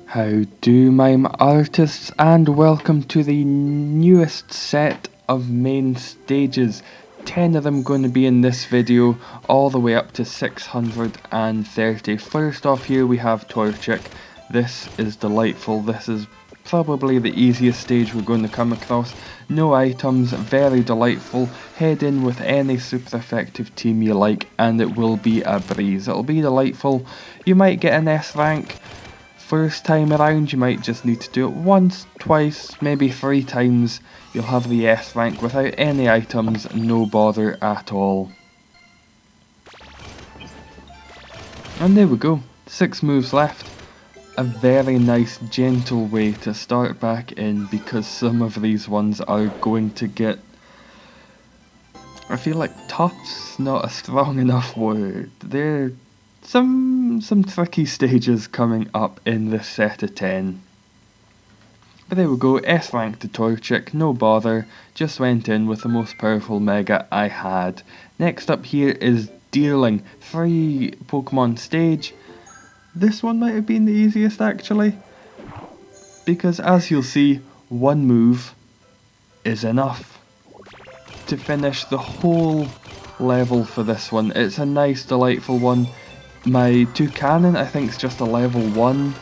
How do Mime Artists, and welcome to the newest set of main stages. 10 of them going to be in this video, all the way up to 630. First off here we have Torchic. This is delightful. This is probably the easiest stage we're going to come across. No items, very delightful. Head in with any super effective team you like and it will be a breeze. It'll be delightful. You might get an S rank. First time around you might just need to do it once, twice, maybe 3 times. You'll have the S rank without any items, no bother at all. And there we go, 6 moves left. A very nice gentle way to start back in, because some of these ones are going to get... I feel like tough's not a strong enough word. They're some tricky stages coming up in this set of 10. But there we go, S rank to Torchic, no bother, just went in with the most powerful mega I had. Next up here is Deerling, 3 Pokemon stage. This one might have been the easiest actually, because as you'll see, one move is enough to finish the whole level for this one. It's a nice delightful one. My Toucanon I think is just a level 1.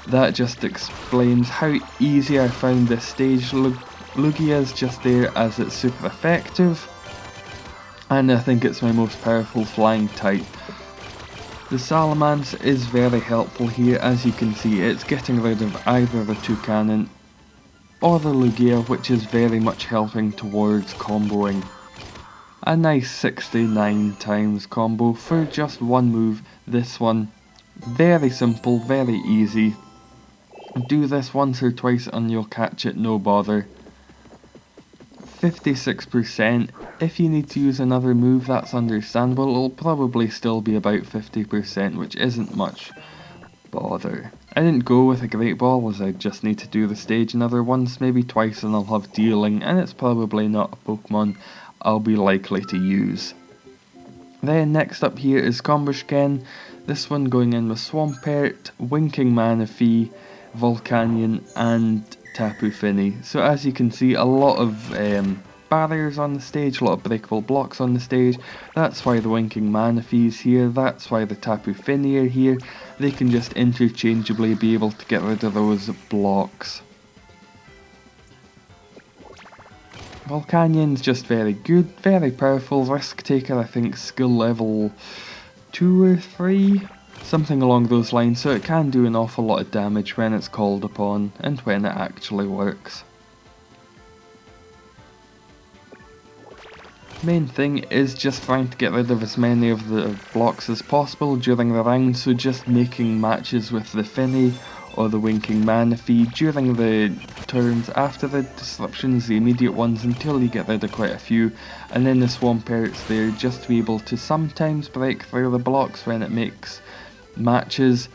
That just explains how easy I found this stage. Lugia is just there as it's super effective, and I think it's my most powerful flying type. The Salamence is very helpful here. As you can see, it's getting rid of either the Toucanon or the Lugia, which is very much helping towards comboing. A nice 69 times combo for just one move. This one, very simple, very easy. Do this once or twice and you'll catch it, no bother. 56%. If you need to use another move, that's understandable. It'll probably still be about 50%, which isn't much bother. I didn't go with a Great Ball, as I just need to do the stage another once, maybe twice, and I'll have Deerling, and it's probably not a Pokemon I'll be likely to use. Then next up here is Combusken. This one going in with Swampert, Winking Manaphy, Volcanion and Tapu Fini. So as you can see, a lot of barriers on the stage, a lot of breakable blocks on the stage. That's why the Winking Manaphy is here, that's why the Tapu Fini are here. They can just interchangeably be able to get rid of those blocks. Volcanion's just very good, very powerful, risk taker, I think skill level 2 or 3, something along those lines, so it can do an awful lot of damage when it's called upon and when it actually works. Main thing is just trying to get rid of as many of the blocks as possible during the round, so just making matches with the Fini or the Winking Manaphy during the turns after the disruptions, the immediate ones, until you get rid of quite a few, and then the Swampert's there just to be able to sometimes break through the blocks when it makes matches.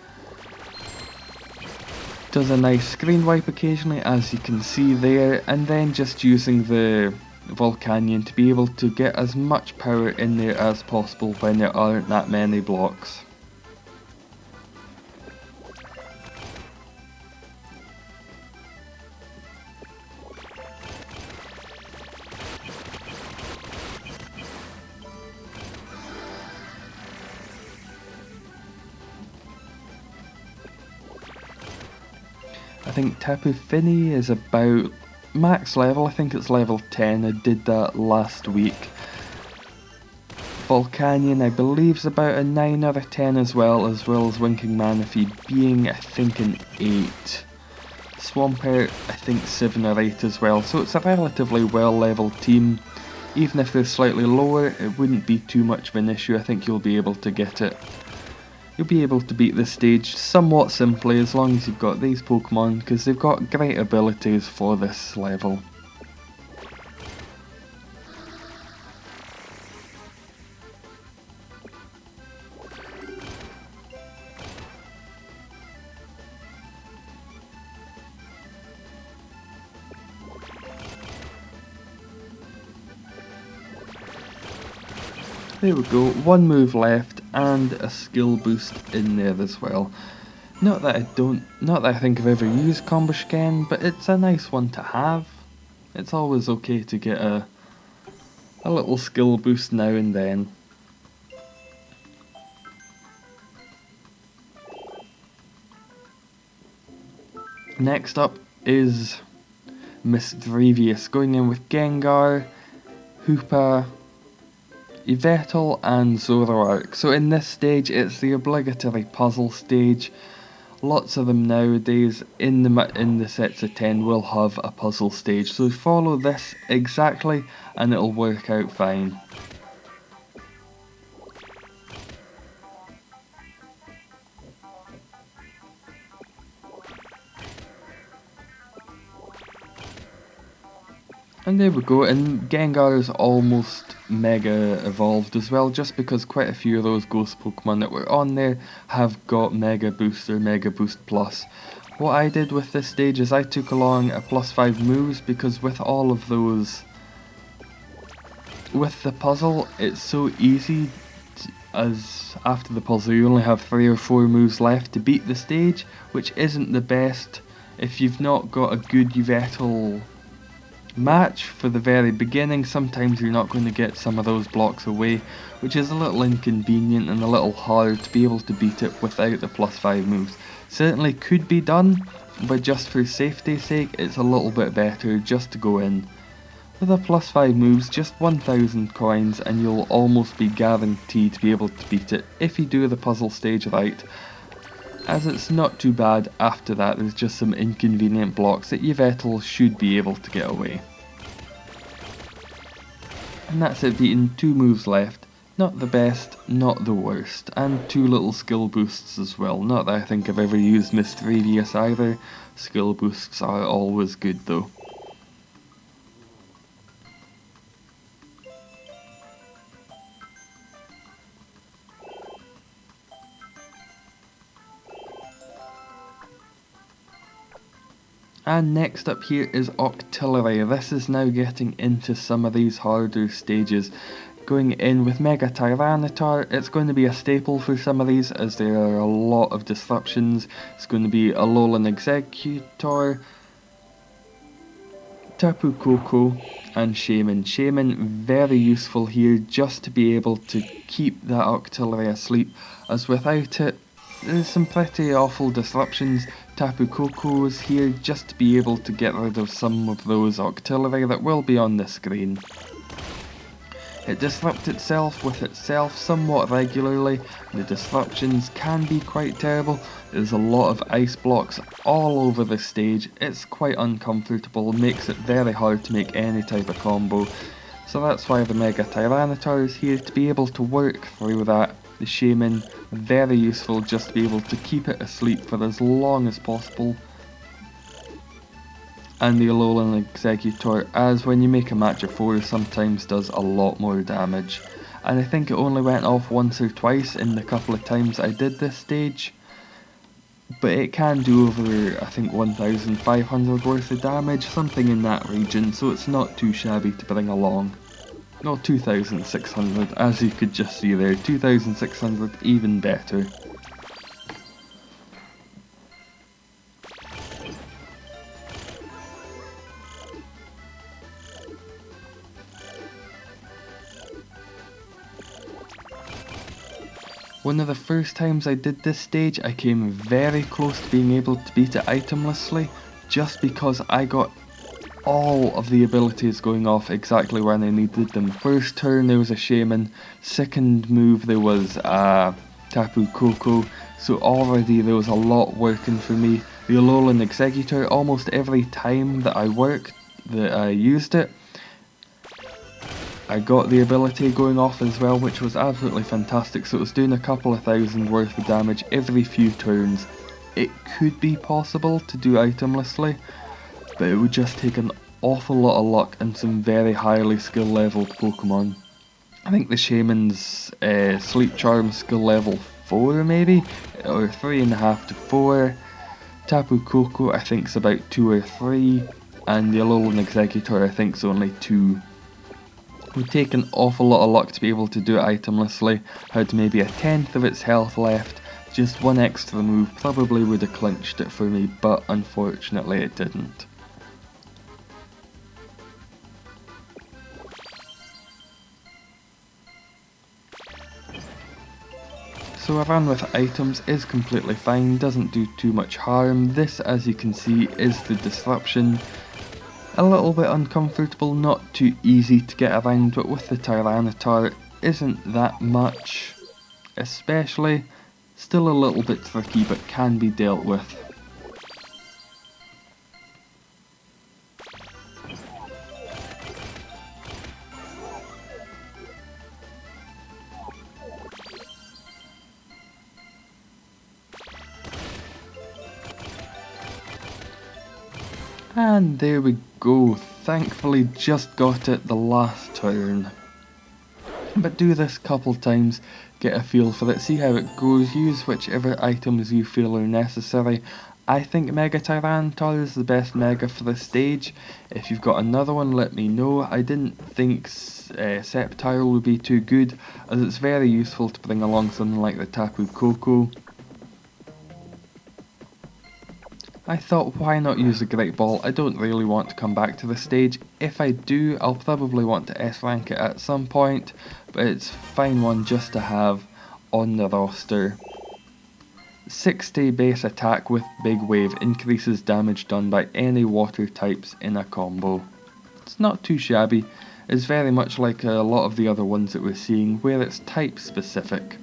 Does a nice screen wipe occasionally, as you can see there, and then just using the Volcanion to be able to get as much power in there as possible when there aren't that many blocks. I think Tapu Fini is about max level, I think it's level 10, I did that last week. Volcanion I believe is about a 9 out of 10 as well as Winking Manaphy being I think an 8. Swampert I think 7 or 8 as well, so it's a relatively well leveled team. Even if they're slightly lower, it wouldn't be too much of an issue. I think you'll be able to get it. You'll be able to beat this stage somewhat simply as long as you've got these Pokemon, because they've got great abilities for this level. There we go, one move left and a skill boost in there as well. Not that I think I've ever used Combusken, but it's a nice one to have. It's always okay to get a little skill boost now and then. Next up is Mismagius, going in with Gengar, Hoopa, Weavile and Zoroark. So in this stage it's the obligatory puzzle stage. Lots of them nowadays in the sets of 10 will have a puzzle stage, so follow this exactly and it'll work out fine. And there we go, and Gengar is almost Mega evolved as well, just because quite a few of those Ghost Pokemon that were on there have got Mega Boost or Mega Boost Plus. What I did with this stage is I took along a +5 moves, because with all of those, with the puzzle, it's so easy as after the puzzle you only have 3 or 4 moves left to beat the stage, which isn't the best if you've not got a good Weavile match for the very beginning. Sometimes you're not going to get some of those blocks away, which is a little inconvenient and a little hard to be able to beat it without the +5 moves. Certainly could be done, but just for safety's sake it's a little bit better just to go in with a +5 moves, just 1000 coins, and you'll almost be guaranteed to be able to beat it if you do the puzzle stage right, as it's not too bad. After that there's just some inconvenient blocks that Weavile should be able to get away. And that's it, beaten 2 moves left. Not the best, not the worst, and 2 little skill boosts as well. Not that I think I've ever used Mismagius either. Skill boosts are always good though. And next up here is Octillery. This is now getting into some of these harder stages. Going in with Mega Tyranitar, it's going to be a staple for some of these as there are a lot of disruptions. It's going to be Alolan Exeggutor, Tapu Koko and Shaman. Shaman very useful here just to be able to keep that Octillery asleep, as without it there's some pretty awful disruptions. Tapu Koko is here just to be able to get rid of some of those Octillery that will be on the screen. It disrupts itself with itself somewhat regularly. The disruptions can be quite terrible. There's a lot of ice blocks all over the stage. It's quite uncomfortable, makes it very hard to make any type of combo. So that's why the Mega Tyranitar is here to be able to work through that. The Shaman, very useful just to be able to keep it asleep for as long as possible. And the Alolan Exeggutor, as when you make a match of 4 sometimes does a lot more damage. And I think it only went off once or twice in the couple of times I did this stage. But it can do over, I think, 1500 worth of damage, something in that region, so it's not too shabby to bring along. No, 2600, as you could just see there, 2600, even better. One of the first times I did this stage, I came very close to being able to beat it itemlessly, just because I got all of the abilities going off exactly when I needed them. First turn there was a Shaman, second move there was a Tapu Koko, so already there was a lot working for me. The Alolan Exeggutor, almost every time that I used it, I got the ability going off as well, which was absolutely fantastic. So it was doing a couple of thousand worth of damage every few turns. It could be possible to do itemlessly, but it would just take an awful lot of luck and some very highly skill leveled Pokemon. I think the Shaman's Sleep Charm skill level 4 maybe, or 3.5 to 4. Tapu Koko I think is about 2 or 3, and the Alolan Exeggutor I think is only 2. It would take an awful lot of luck to be able to do it itemlessly. Had maybe a tenth of its health left, Just one extra move probably would have clinched it for me, but unfortunately it didn't. So a run with items is completely fine, doesn't do too much harm. This, as you can see, is the disruption. A little bit uncomfortable, not too easy to get around, but with the Tyranitar isn't that much, especially. Still a little bit tricky, but can be dealt with. And there we go, thankfully just got it the last turn. But do this couple times, get a feel for it, see how it goes, use whichever items you feel are necessary. I think Mega Tyranitar is the best Mega for this stage. If you've got another one, let me know. I didn't think Sceptile would be too good, as it's very useful to bring along something like the Tapu Koko. I thought, why not use a Great Ball? I don't really want to come back to this stage. If I do, I'll probably want to S-rank it at some point, but it's a fine one just to have on the roster. 60 base attack with Big Wave increases damage done by any water types in a combo. It's not too shabby. It's very much like a lot of the other ones that we're seeing, where it's type specific.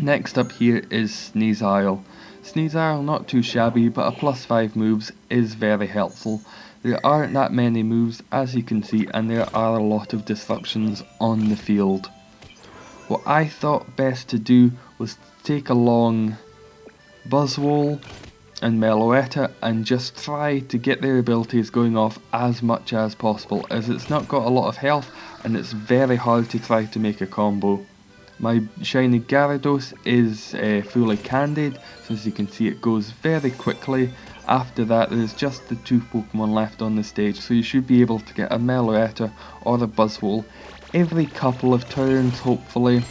Next up here is Sneasel. Sneasel, not too shabby, but a +5 moves is very helpful. There aren't that many moves, as you can see, and there are a lot of disruptions on the field. What I thought best to do was take along Buzzwole and Meloetta and just try to get their abilities going off as much as possible, as it's not got a lot of health and it's very hard to try to make a combo. My shiny Gyarados is fully candied, so as you can see it goes very quickly. After that there's just the 2 Pokemon left on the stage, so you should be able to get a Meloetta or a Buzzwole every couple of turns hopefully.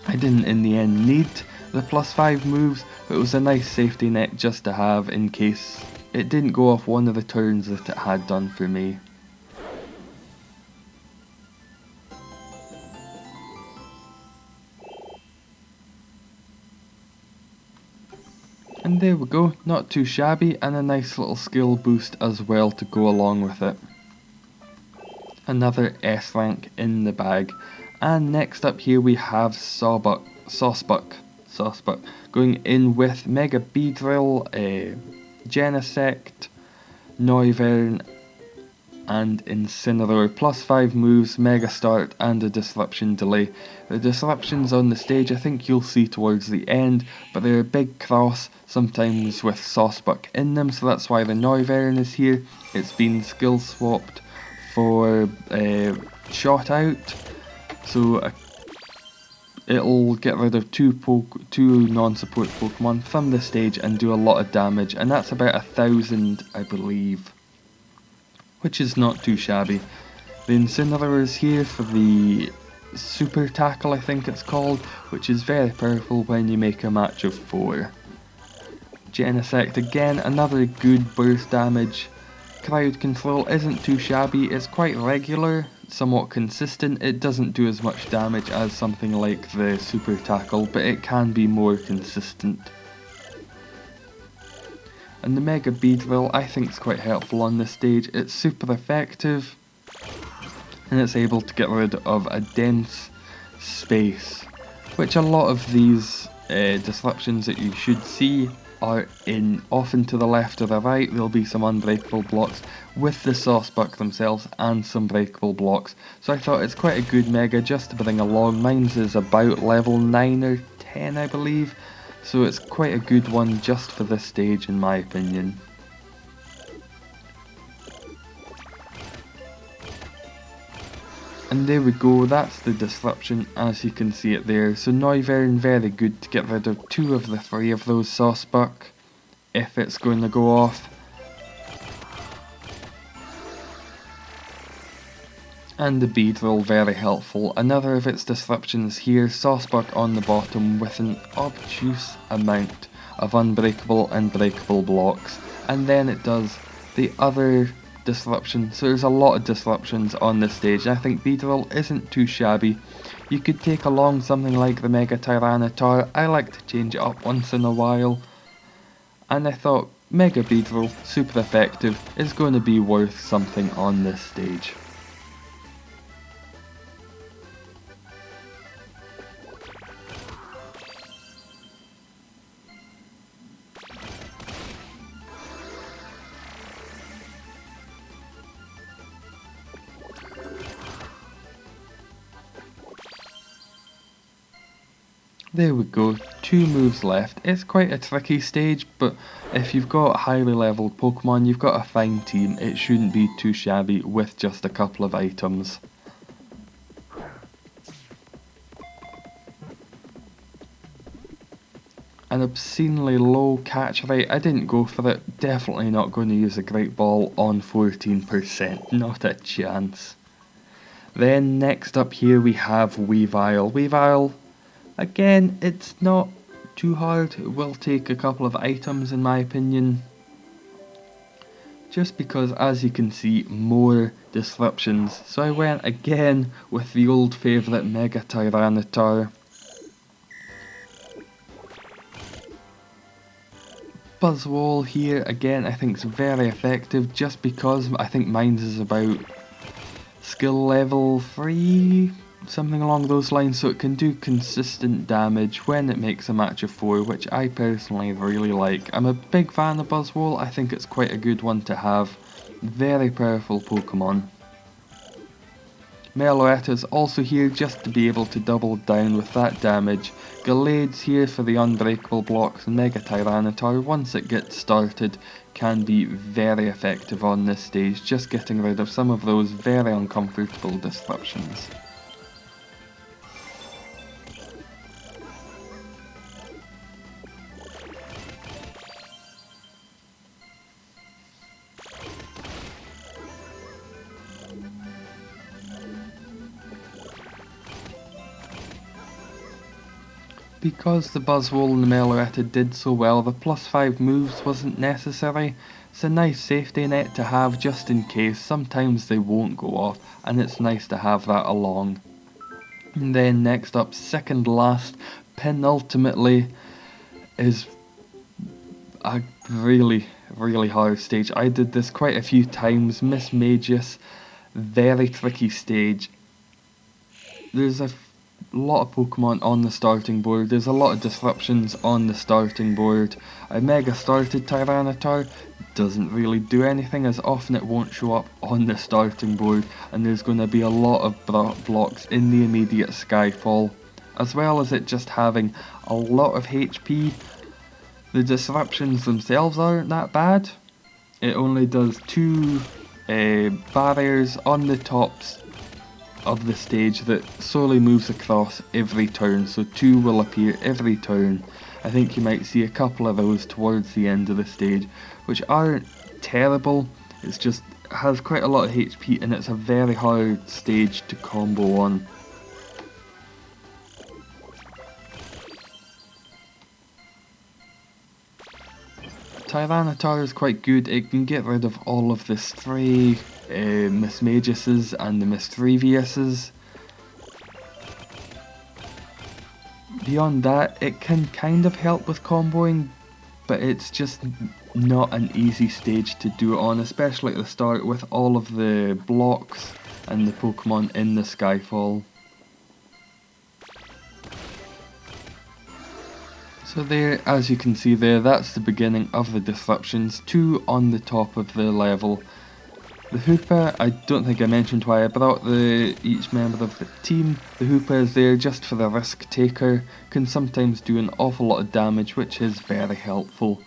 I didn't in the end need the +5 moves, but it was a nice safety net just to have in case it didn't go off one of the turns that it had done for me. And there we go, not too shabby, and a nice little skill boost as well to go along with it. Another S rank in the bag. And next up here we have Sawsbuck, going in with Mega Beedrill, Genesect, Noivern, and Incineroar, +5 moves, Mega Start, and a Disruption delay. The disruptions on the stage I think you'll see towards the end, but they're a big cross, sometimes with Sawsbuck in them, so that's why the Noivern is here. It's been skill swapped for Shot Out, so it'll get rid of two non-support Pokemon from the stage and do a lot of damage, and that's about 1,000 I believe, which is not too shabby. The Incineroar is here for the Super Tackle I think it's called, which is very powerful when you make a match of 4. Genesect again, another good burst damage. Crowd Control isn't too shabby, it's quite regular, somewhat consistent. It doesn't do as much damage as something like the Super Tackle, but it can be more consistent. And the Mega Beedrill I think is quite helpful on this stage. It's super effective, and it's able to get rid of a dense space, which a lot of these disruptions that you should see are in. Often to the left or the right there'll be some unbreakable blocks with the Sawsbuck themselves and some breakable blocks, so I thought it's quite a good Mega just to bring along. Mine's is about level 9 or 10 I believe, so it's quite a good one just for this stage in my opinion. And there we go, that's the disruption as you can see it there. So Noivern very good to get rid of 2 of the 3 of those Sawsbuck if it's going to go off. And the Beedrill, very helpful. Another of its disruptions here, Sawsbuck on the bottom with an obtuse amount of unbreakable and breakable blocks. And then it does the other disruption, so there's a lot of disruptions on this stage. I think Beedrill isn't too shabby. You could take along something like the Mega Tyranitar. I like to change it up once in a while. And I thought Mega Beedrill, super effective, is going to be worth something on this stage. There we go, 2 moves left. It's quite a tricky stage, but if you've got highly leveled Pokemon, you've got a fine team, it shouldn't be too shabby with just a couple of items. An obscenely low catch rate, I didn't go for it, definitely not going to use a Great Ball on 14%, not a chance. Then next up here we have Weavile. Weavile, again, it's not too hard. It will take a couple of items in my opinion. Just because, as you can see, more disruptions. So I went again with the old favourite Mega Tyranitar. Buzzwole here, again, I think is very effective just because I think mine's is about skill level 3, something along those lines, so it can do consistent damage when it makes a match of 4, which I personally really like. I'm a big fan of Buzzwole, I think it's quite a good one to have. Very powerful Pokemon. Meloetta's also here just to be able to double down with that damage. Gallade's here for the unbreakable blocks, and Mega Tyranitar, once it gets started, can be very effective on this stage, just getting rid of some of those very uncomfortable disruptions. Because the Buzzwole and the Meloetta did so well, the +5 moves wasn't necessary. It's a nice safety net to have just in case. Sometimes they won't go off, and it's nice to have that along. And then next up, second last, penultimately, is a really hard stage. I did this quite a few times. Mismagius, very tricky stage. There's a lot of Pokemon on the starting board, there's a lot of disruptions on the starting board. A Mega started Tyranitar doesn't really do anything, as often it won't show up on the starting board, and there's going to be a lot of blocks in the immediate Skyfall, as well as it just having a lot of HP. The disruptions themselves aren't that bad. It only does 2 barriers on the tops of the stage that slowly moves across every turn, so 2 will appear every turn. I think you might see a couple of those towards the end of the stage, which aren't terrible, it's just has quite a lot of HP and it's a very hard stage to combo on. Tyranitar is quite good, it can get rid of all of the stray Mismagiuses and the Victreebells. Beyond that, it can kind of help with comboing, but it's just not an easy stage to do it on, especially at the start with all of the blocks and the Pokemon in the Skyfall. So there, as you can see there, that's the beginning of the disruptions, 2 on the top of the level. The Hoopa, I don't think I mentioned why I brought each member of the team. The Hoopa is there just for the risk taker, can sometimes do an awful lot of damage, which is very helpful.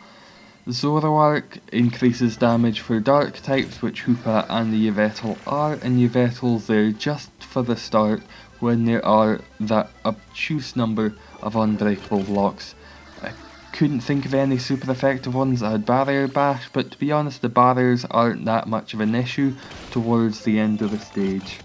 Zoroark increases damage for dark types, which Hoopa and the Yveltal are, and Yveltal's there just for the start when there are that obtuse number of unbreakable blocks. Couldn't think of any super effective ones that had barrier bash, but to be honest, the barriers aren't that much of an issue towards the end of the stage.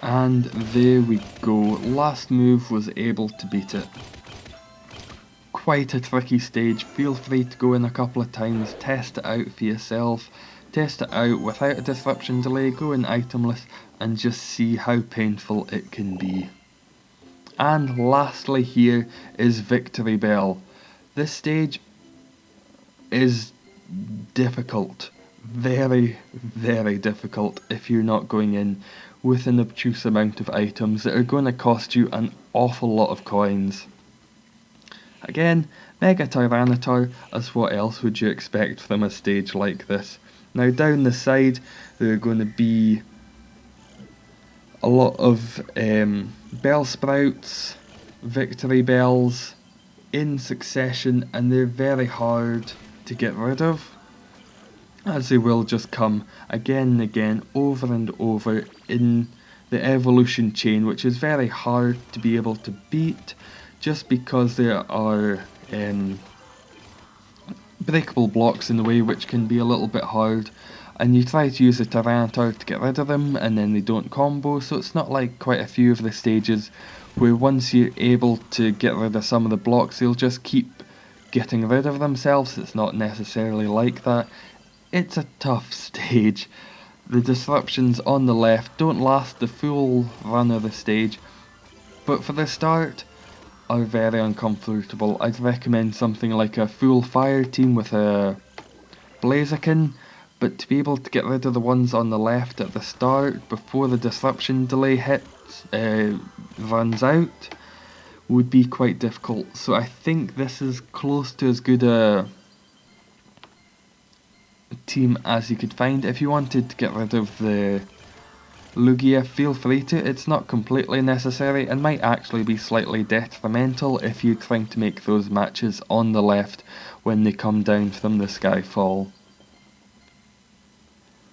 And there we go, last move was able to beat it. Quite a tricky stage, feel free to go in a couple of times, test it out for yourself, test it out without a disruption delay, go in itemless and just see how painful it can be. And lastly here is Victreebel. This stage is difficult, very, very difficult if you're not going in with an obtuse amount of items that are going to cost you an awful lot of coins. Again, Mega Tyranitar, as what else would you expect from a stage like this? Now down the side there are going to be a lot of Bellsprouts, Victreebels in succession, and they're very hard to get rid of, as they will just come again and again over and over in the evolution chain, which is very hard to be able to beat just because there are breakable blocks in the way, which can be a little bit hard, and you try to use a Tyranitar to get rid of them and then they don't combo, so it's not like quite a few of the stages where once you're able to get rid of some of the blocks they'll just keep getting rid of themselves. It's not necessarily like that. It's a tough stage. The disruptions on the left don't last the full run of the stage, but for the start are very uncomfortable. I'd recommend something like a full fire team with a Blaziken, but to be able to get rid of the ones on the left at the start before the disruption delay runs out would be quite difficult. So I think this is close to as good a team as you could find. If you wanted to get rid of the Lugia, feel free to. It's not completely necessary and might actually be slightly detrimental if you're trying to make those matches on the left when they come down from the Skyfall.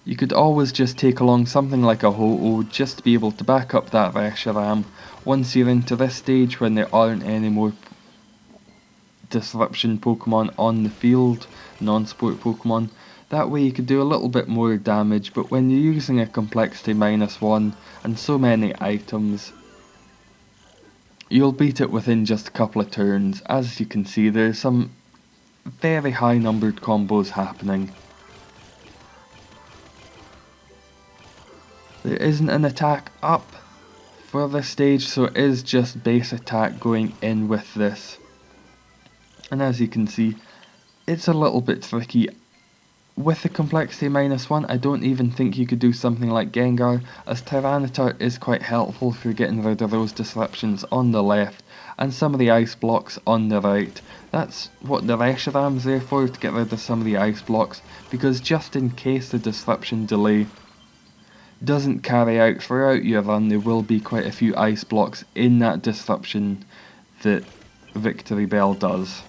You could always just take along something like a Ho-Oh just to be able to back up that Reshiram once you're into this stage when there aren't any more disruption Pokemon on the field, non-sport Pokemon. That way you could do a little bit more damage, but when you're using a complexity -1 and so many items, you'll beat it within just a couple of turns. As you can see, there's some very high numbered combos happening. There isn't an attack up for this stage, so it is just base attack going in with this. And as you can see, it's a little bit tricky. With the complexity -1, I don't even think you could do something like Gengar, as Tyranitar is quite helpful for getting rid of those disruptions on the left and some of the ice blocks on the right. That's what the Reshiram's there for, to get rid of some of the ice blocks, because just in case the disruption delay doesn't carry out throughout your run, there will be quite a few ice blocks in that disruption that Victreebel does.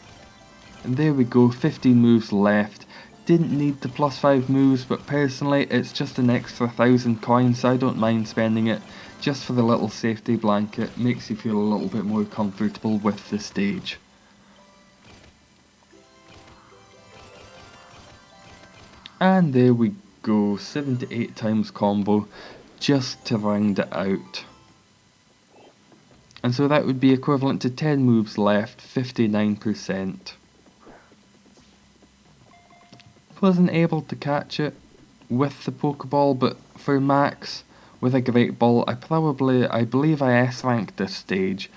And there we go, 15 moves left. Didn't need the +5 moves, but personally it's just an extra 1,000 coins, so I don't mind spending it just for the little safety blanket. Makes you feel a little bit more comfortable with the stage. And there we go, 7 to 8 times combo just to round it out. And so that would be equivalent to 10 moves left, 59%. Wasn't able to catch it with the Pokeball, but for Max with a Great Ball, I believe I S-ranked this stage.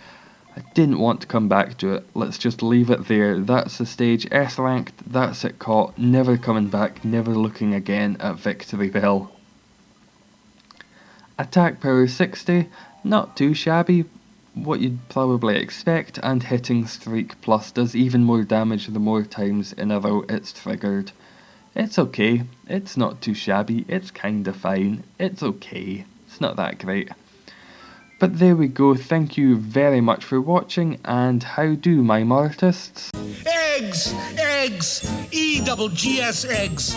I didn't want to come back to it. Let's just leave it there. That's the stage, S-ranked, that's it caught, never coming back, never looking again at Victreebel. Attack power 60, not too shabby, what you'd probably expect, and hitting streak plus does even more damage the more times in a row it's triggered. It's okay, it's not too shabby, it's kinda fine, it's okay, it's not that great. But there we go, thank you very much for watching, and how do, Mime Artists? Eggs! Eggs! E-double-G-S eggs!